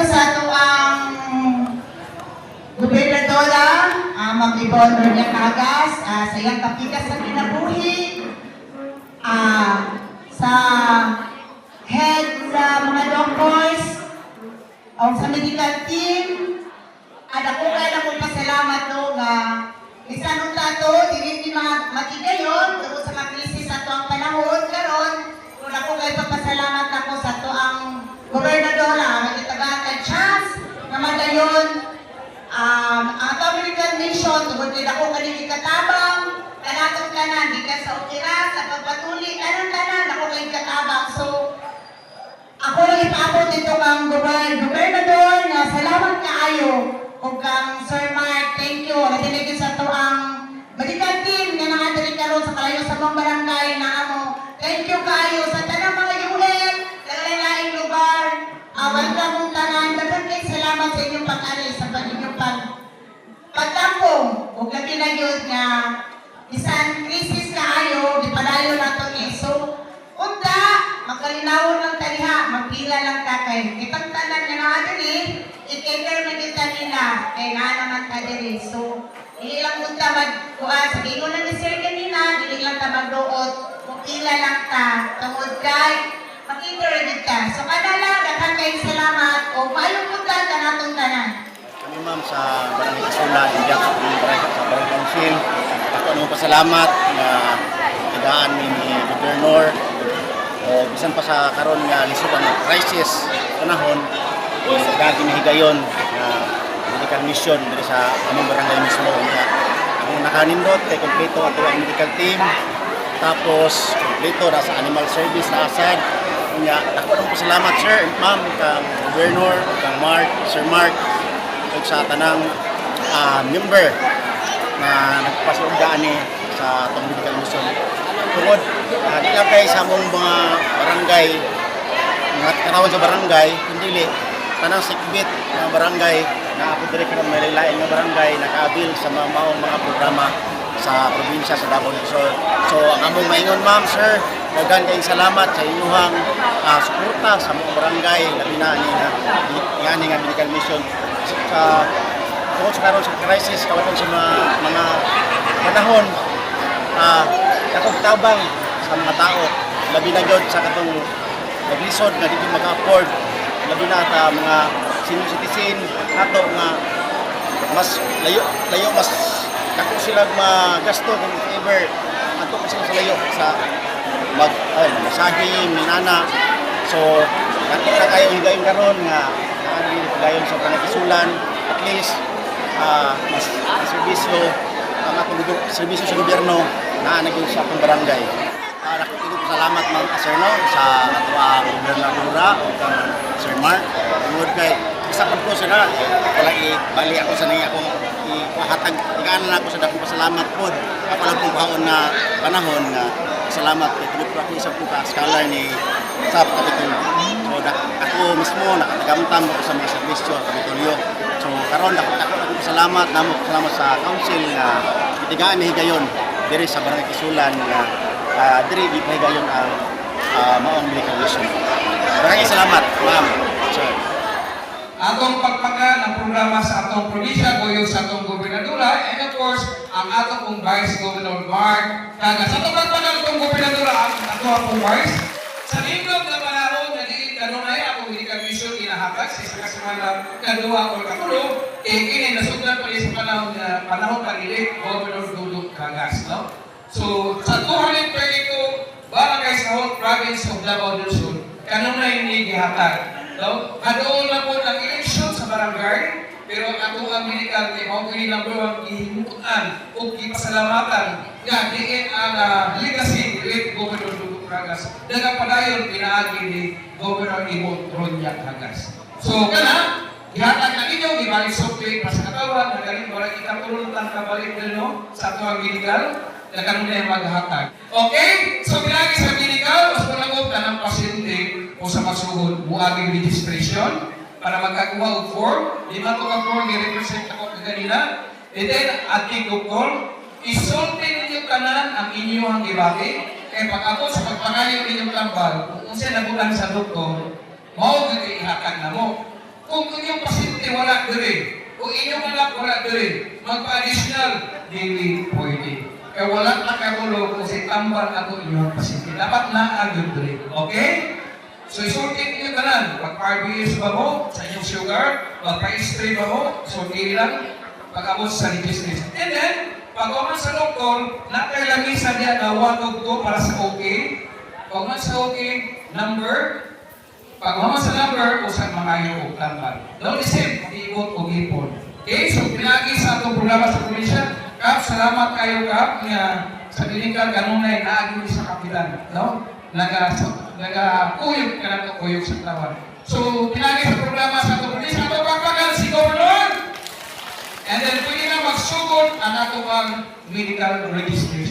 sa ato ang gobernadora, Ma'am Yvonne Ronya Cagas, sa iyang kapikas sa kinabuhi, sa head sa mga doctors, o sa medical team, at ako kaya na kong pasalamat no nga isa nung tato, hindi mga matigayon, tungkol sa mga krisis sa ito ang panahon, karon kung ako kayo papasalamat ako sa ito ang gobernadora, magitagaan chance, na magayon, ang American Nation, tungkol din ako kanili katabang, kanatong kanan, di ka sa ukira, sa pagpatuli, anong kanan, ako kayo katabang. So, ako lang ipaabot dito kang gobernador, na salamat kaayo, o kang Sir Mark, thank you, nadiligid sa ito ang medical team, na nangadali karon sa kalayo sa mga barangay na amo, thank you kaayo sa tanang mga yuhen, sa lain-laing lugar, welcome mong tanan, dapat kayo salamat sa inyong pag-alis, sa inyong pagtampong, o labi na yun nga, isang krisis kaayo, di padayo na ito ni so, unta, magkalinawon lang taliha, magpila lang kakay, kitang tanan nga nakadali, i-cater na kita nila, kaya nga naman kadali, so, hindi lang unta magkuhan, sabihin ko na ni Sir kanina, hindi lang ta magdood, magpila lang ta, tungod kay, mag-internet ka. So, kanala, daghang kayong salamat o maayong punta ka natong tanan. Kami ma'am sa Barangay Kasula, Indiak, sa Barangay Council. Ako anong pasalamat na idaan ni Gobernador o bisan pa sa karon nga lisod ang crisis panahon gagi na higayon na medical mission diri sa among barangay mismo. Ang nakanindot kay kompleto ato ang medical team tapos kompleto na sa animal service na asad. Kanya, ako nang pasalamat sir, ma'am, kang Gobernador, kang Mark, Sir Mark, at sa tanang member na nagpasundaan ni sa itong medical mission. Tungod, di lang kayo sa mong mga barangay, mga katawan sa barangay, kundi tanang sikbit ng barangay na ako direct ng may lain ng barangay nakaabil sa mga programa sa probinsya sa Davao del Sur. So, ang among maingon ma'am, sir, daghang kayong salamat sa inyong suporta sa mga barangay, labi na ni nga medical mission. Tungkol sa karon sa crisis, kawalan sa mga panahon, akong tabang sa mga tao, labi na yun sa katong naglisod na dito mag-afford, labi na sa mga senior citizen, ato nga mas layo mas ako sila magasto kung ever ato kasi sa layo sa masahe, minana. So, ato na kayo higayon karon nga higayon sa panagkasulan, at least mas serbisyo ang atong serbisyo sa gobyerno na naging sa atong barangay. Nakikita ko salamat ma'am sir no sa ato ang gobernadora o kang Sir Mark. Tungod kay isa pa ko sila wala bali ako sa niya akong ihatag ikaan na ako sa dakong pasalamat pod. Ako lang kung kaon na panahon nga salamat kay tuloy ko ako isa po ka scholar ni sa Kapitolyo. So ako mismo nakatagamtam ako sa mga serbisyo sa Kapitolyo. So karon ako salamat namo salamat sa council nga itigaan ni higayon diri sa Barangay Kisulan nga diri di higayon ang maong medical mission. Maraming salamat ma'am. Sir. Atong pagpakan ang programa sa atong probinsya, goyo sa atong gobernadora, and of course, ang atong pong Vice Governor Mark Cagas. Sa atong pagpakan atong gobernadora, ang atong pong Vice, sa lingkod na panahon na diin kanunay akong medical mission inahatag sa isa kasamana kadua o katulo, kini nasugdan pa sa panahon pag-elect Governor Dudut Cagas. No? So, sa 232 barangay sa whole province of Davao del Sur, kanunay ni gihatag. No? Kadoon na po ng eleksyon sa barangay, pero ako ang medical team, ako number 1 gihimutan o gipasalamatan nga diin ang legacy ni Governor Dudut Cagas. Nagapadayon pinaagi ni Governor Yvonne Ronya Cagas. So, kana, gihatag na ninyo, gibalik soplik pa sa katawan, nagaling wala ikatuluntan kabalik din no, sa ito ang medical, nagkaroon na yung maghatag. Okay? So, pinagi sa medical, mas panagod ka ng pasyente o sa masugod, buhaging registration para magkakuha og form. Lima to ka form, i-represent ako kanina. And then, ating doktor, isulti ninyo kanan ang inyong ibagi. Kaya pag ako sa pagpangayo ninyong tambal, kung siya nabulan sa doktor, mao gyud ihatag na mo. Kung inyong pasyente wala diri, kung inyong anak wala diri, magpa-additional, dili pwede. Kaya wala nakagulo kasi tambal ako inyong pasyente. Dapat na-agad diri. Okay? So, isultin niyo tanan. Pag-RBS ba mo sa inyong sugar? Pag-pastry ba mo? Isultin lang. Pag-abot sa registration. And then, pag man sa doktor, nakailangisan niya na watog to para sa okay. Pag man sa okay, number. Pag man sa number, usap mga yung tambal. Don't listen, mag-iikot o ipon. Okay, so pinagi sa atong programa sa probinsya. Kap, salamat kayo Kap, nga sa dilingkan kanunay naagin sa kapitan. No? Nagakuyog ka na ito, kuyog sa tawan. So, pinagi sa programa sa atong probinsya. Mapagpagal si Governor. And then, pwede na magsugod ang ato ang medical registry.